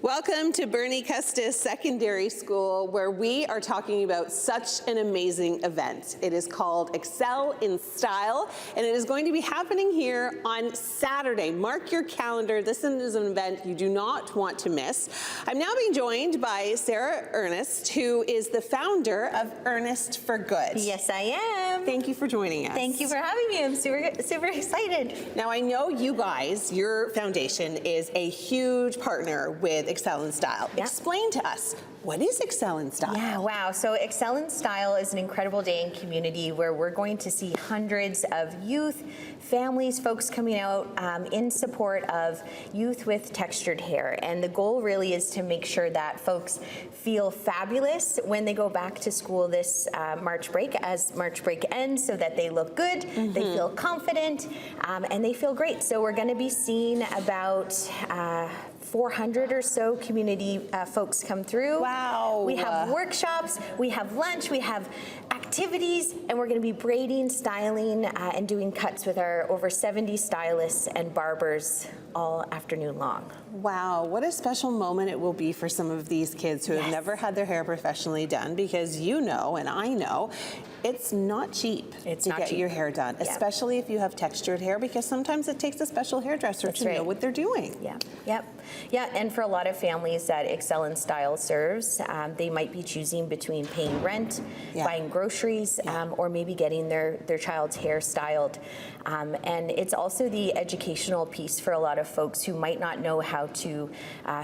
Welcome to Bernie Custis Secondary School, where we are talking about such an amazing event. It is called Excel in Style, and it is going to be happening here on Saturday. Mark your calendar. This is an event you do not want to miss. I'm now being joined by Sarah Ernest, who is the founder of Ernest for Good. Yes, I am. Thank you for joining us. Thank you for having me. I'm super excited. Now, I know you guys, your foundation is a huge partner with Excel in Style. Yep. Explain to us, what is Excel in Style? Yeah, wow. So Excel in Style is an incredible day in community where we're going to see hundreds of youth, families, folks coming out in support of youth with textured hair. And the goal really is to make sure that folks feel fabulous when they go back to school this March break, as March break ends, so that they look good, they feel confident, and they feel great. So we're going to be seeing about 400 or so community folks come through. Wow. We have workshops, we have lunch, we have activities, and we're going to be braiding, styling, and doing cuts with our over 70 stylists and barbers all afternoon long. Wow, what a special moment it will be for some of these kids who have never had their hair professionally done, because you know, and I know, it's not cheap to get your hair done, especially if you have textured hair, because sometimes it takes a special hairdresser to know what they're doing. Yeah, and for a lot of families that Excel in Style serves, they might be choosing between paying rent, buying groceries, or maybe getting their child's hair styled. And it's also the educational piece for a lot of folks who might not know how to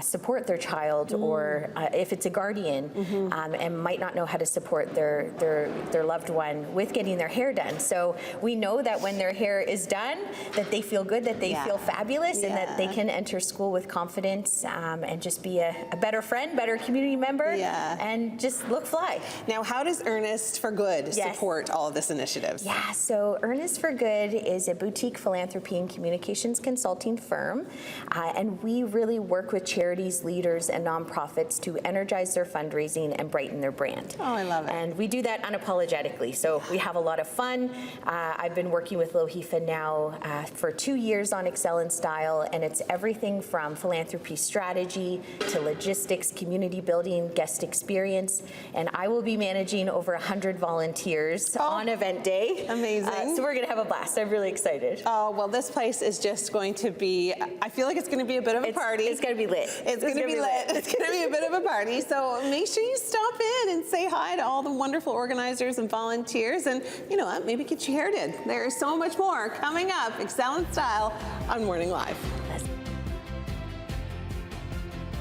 support their child, or if it's a guardian, and might not know how to support their loved one with getting their hair done. So we know that when their hair is done, that they feel good, that they feel fabulous, and that they can enter school with confidence and just be a better friend, better community member, and just look fly. Now, how does Ernest for Good support all of this initiatives? Yeah, so Ernest for Good is a boutique philanthropy and communications consulting firm, and we really work with charities, leaders, and nonprofits to energize their fundraising and brighten their brand. Oh, I love it. And we do that unapologetically. So we have a lot of fun. I've been working with Lohifa now for 2 years on Excel in Style, and it's everything from philanthropy strategy to logistics, community building, guest experience, and I will be managing over 100 volunteers on event day. Amazing. So we're going to have a blast. I'm really excited. Oh, well, this place is just going to be, I feel like it's going to be a bit of a party. It's going to be lit. It's going to be lit. It's going to be a bit of a party. So make sure you stop in and say hi to all the wonderful organizers and volunteers, and you know what, maybe get your hair did. There is so much more coming up. Excel in Style on Morning Live.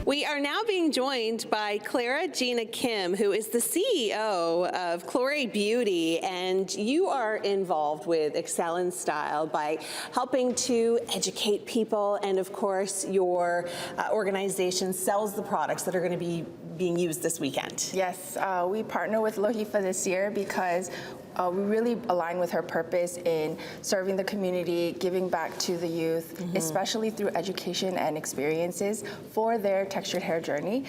We are now being joined by Clara Gina Kim, who is the CEO of Chlore Beauty, and you are involved with Excel in Style by helping to educate people, and of course your organization sells the products that are going to be being used this weekend. Yes, we partner with Lohifa this year because we really align with her purpose in serving the community, giving back to the youth, especially through education and experiences for their textured hair journey.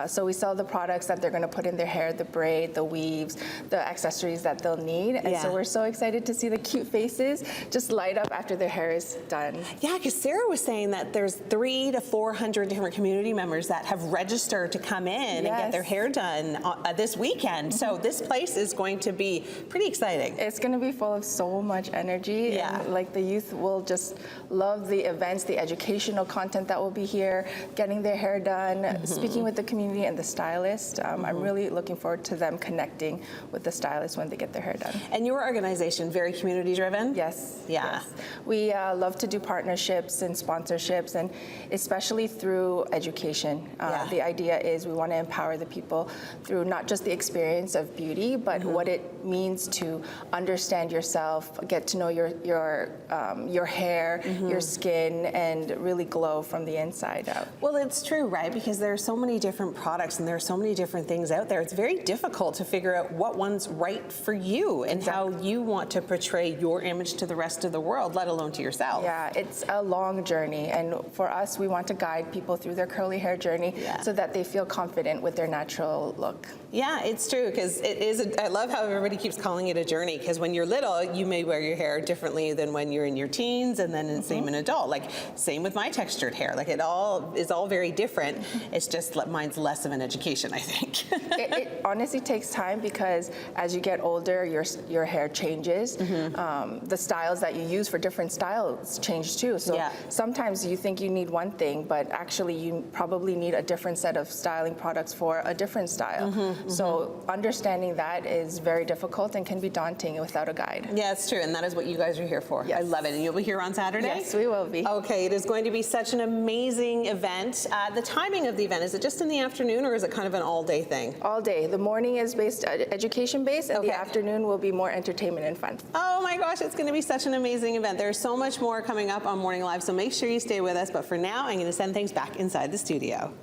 So we sell the products that they're going to put in their hair, the braid, the weaves, the accessories that they'll need. And so we're so excited to see the cute faces just light up after their hair is done. Yeah, because Sarah was saying that there's 300 to 400 different community members that have registered to come in and get their hair done this weekend. So this place is going to be pretty exciting. It's going to be full of so much energy, and like the youth will just love the events, the educational content that will be here, getting their hair done, speaking with the community and the stylist. I'm really looking forward to them connecting with the stylist when they get their hair done. And your organization, very community driven? Yes. Yeah. Yes. We love to do partnerships and sponsorships, and especially through education. The idea is we want to empower the people through not just the experience of beauty, but what it means to understand yourself, get to know your hair, your skin, and really glow from the inside out. Well, it's true, right? Because there are so many different products and there are so many different things out there. It's very difficult to figure out what one's right for you and how you want to portray your image to the rest of the world, let alone to yourself. Yeah, it's a long journey, and for us, we want to guide people through their curly hair journey so that they feel confident with their natural look. Yeah, it's true, because it is, I love how everybody keeps calling calling it a journey, because when you're little, you may wear your hair differently than when you're in your teens, and then same in adult. Like, same with my textured hair. Like, it all is all very different. It's just mine's less of an education, I think. It honestly takes time, because as you get older, your hair changes. The styles that you use for different styles change too. So sometimes you think you need one thing, but actually you probably need a different set of styling products for a different style. So understanding that is very difficult and can be daunting without a guide. Yeah, it's true, and that is what you guys are here for. Yes. I love it, and you'll be here on Saturday? Yes, we will be. Okay, it is going to be such an amazing event. The timing of the event, is it just in the afternoon, or is it kind of an all-day thing? All day. The morning is education-based, and the afternoon will be more entertainment and fun. Oh my gosh, it's going to be such an amazing event. There's so much more coming up on Morning Live, so make sure you stay with us. But for now, I'm going to send things back inside the studio.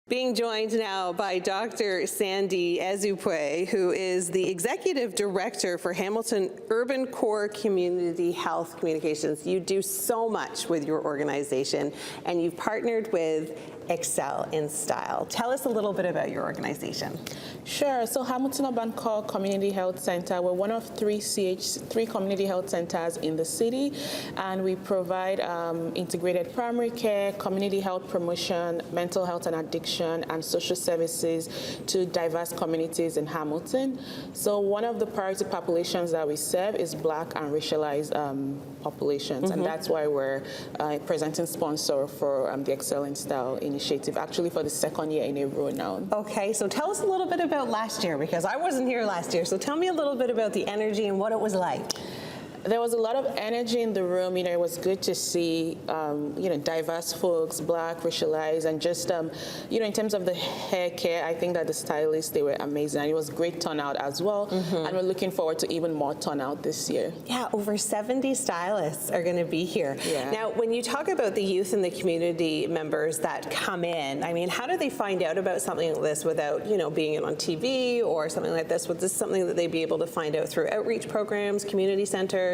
Being joined now by Dr. Sandy Ezupwe, who is the Executive Director for Hamilton Urban Core Community Health Communications. You do so much with your organization, and you've partnered with Excel in Style. Tell us a little bit about your organization. Sure. So Hamilton Urban Core Community Health Center, we're one of three community health centers in the city, and we provide integrated primary care, community health promotion, mental health and addiction, and social services to diverse communities in Hamilton. So one of the priority populations that we serve is Black and racialized populations, and that's why we're presenting sponsor for the Excel in Style initiative, actually for the second year in a row now. Okay, so tell us a little bit about last year, because I wasn't here last year, so tell me a little bit about the energy and what it was like. There was a lot of energy in the room. You know, it was good to see, diverse folks, Black, racialized, and just, in terms of the hair care, I think that the stylists, they were amazing. And it was great turnout as well. And we're looking forward to even more turnout this year. Yeah, over 70 stylists are going to be here. Yeah. Now, when you talk about the youth and the community members that come in, I mean, how do they find out about something like this without, being on TV or something like this? Was this something that they'd be able to find out through outreach programs, community centers?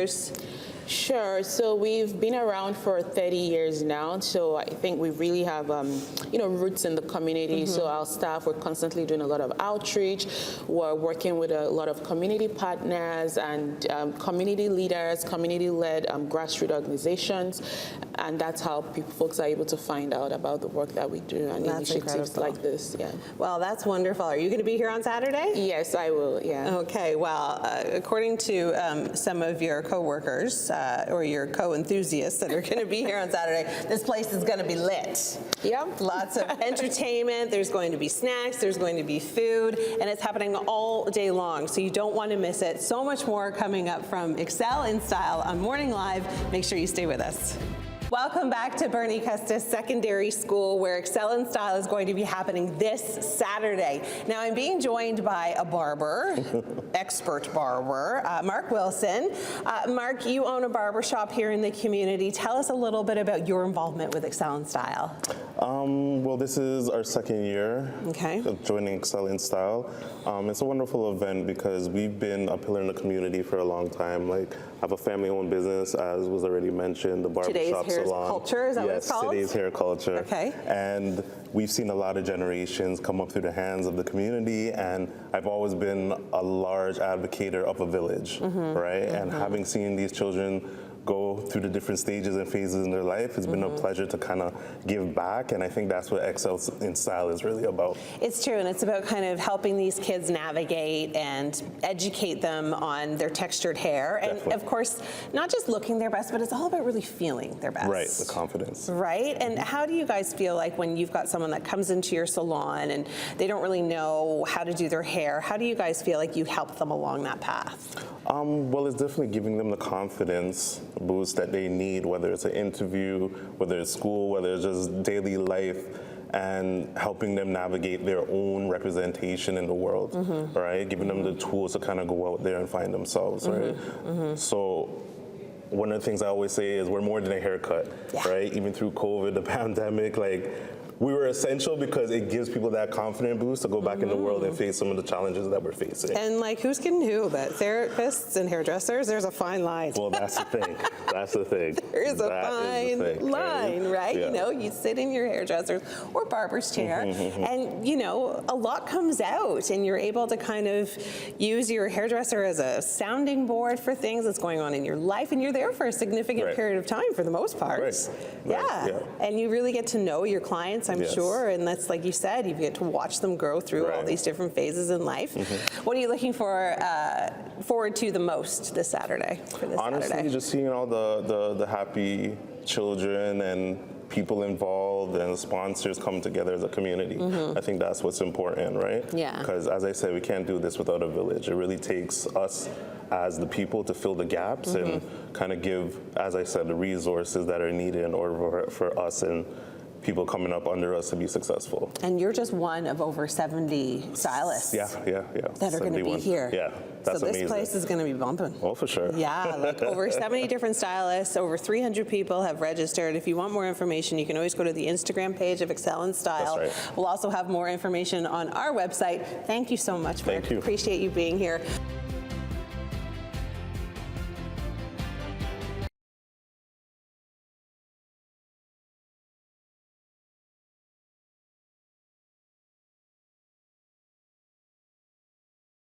Sure. So we've been around for 30 years now. So I think we really have, roots in the community. So our staff, we're constantly doing a lot of outreach. We're working with a lot of community partners and community leaders, community-led grassroots organizations. And that's how folks are able to find out about the work that we do and initiatives like this. Yeah. Well, that's wonderful. Are you going to be here on Saturday? Yes, I will. Yeah. Okay. Well, according to some of your coworkers or your co-enthusiasts that are going to be here on Saturday, this place is going to be lit. Yeah. Lots of entertainment. There's going to be snacks. There's going to be food, and it's happening all day long. So you don't want to miss it. So much more coming up from Excel in Style on Morning Live. Make sure you stay with us. Welcome back to Bernie Custis Secondary School, where Excel in Style is going to be happening this Saturday. Now, I'm being joined by a barber, expert barber, Mark Wilson. Mark, you own a barber shop here in the community. Tell us a little bit about your involvement with Excel in Style. Well, this is our second year of joining Excel in Style. It's a wonderful event because we've been a pillar in the community for a long time. Like, I have a family-owned business, as was already mentioned, the barbershop salon. Culture, is that what it's called? Yes, today's hair culture. Okay. And we've seen a lot of generations come up through the hands of the community, and I've always been a large advocate of a village, right? And having seen these children go through the different stages and phases in their life, it's been a pleasure to kind of give back, and I think that's what Excel in Style is really about. It's true, and it's about kind of helping these kids navigate and educate them on their textured hair, and of course, not just looking their best, but it's all about really feeling their best. Right, the confidence. Right, and how do you guys feel like when you've got someone that comes into your salon and they don't really know how to do their hair, how do you guys feel like you help them along that path? Well, it's definitely giving them the confidence boost that they need, whether it's an interview, whether it's school, whether it's just daily life, and helping them navigate their own representation in the world, right? Giving them the tools to kind of go out there and find themselves, right? So one of the things I always say is we're more than a haircut, right? Even through COVID, the pandemic, like, we were essential because it gives people that confident boost to go back in the world and face some of the challenges that we're facing. And like, who's kidding who? But therapists and hairdressers, there's a fine line. Well, that's the thing. That's the thing. There is a That is the fine thing, line, right? Yeah. You know, you sit in your hairdresser's or barber's chair, and you know, a lot comes out, and you're able to kind of use your hairdresser as a sounding board for things that's going on in your life, and you're there for a significant Right. period of time for the most part. Right. Yeah. Yeah. And you really get to know your clients, I'm Yes. sure, and that's like you said, you get to watch them grow through all Right. these different phases in life. What are you looking forward to the most this Saturday? For this Honestly, Saturday? just seeing all the happy children and people involved and sponsors come together as a community. I think that's what's important, right? Yeah. Because as I said, we can't do this without a village. It really takes us as the people to fill the gaps and kind of give, as I said, the resources that are needed in order for us and people coming up under us to be successful. And you're just one of over 70 stylists Yeah. that are going to be 71. here. Yeah, that's so this amazing. place is going to be bumping. Oh, for sure. Yeah, like over 70 different stylists, over 300 people have registered. If you want more information, you can always go to the Instagram page of Excel in Style. That's right. We'll also have more information on our website. Thank you so much, Mark. Thank you. Appreciate you being here.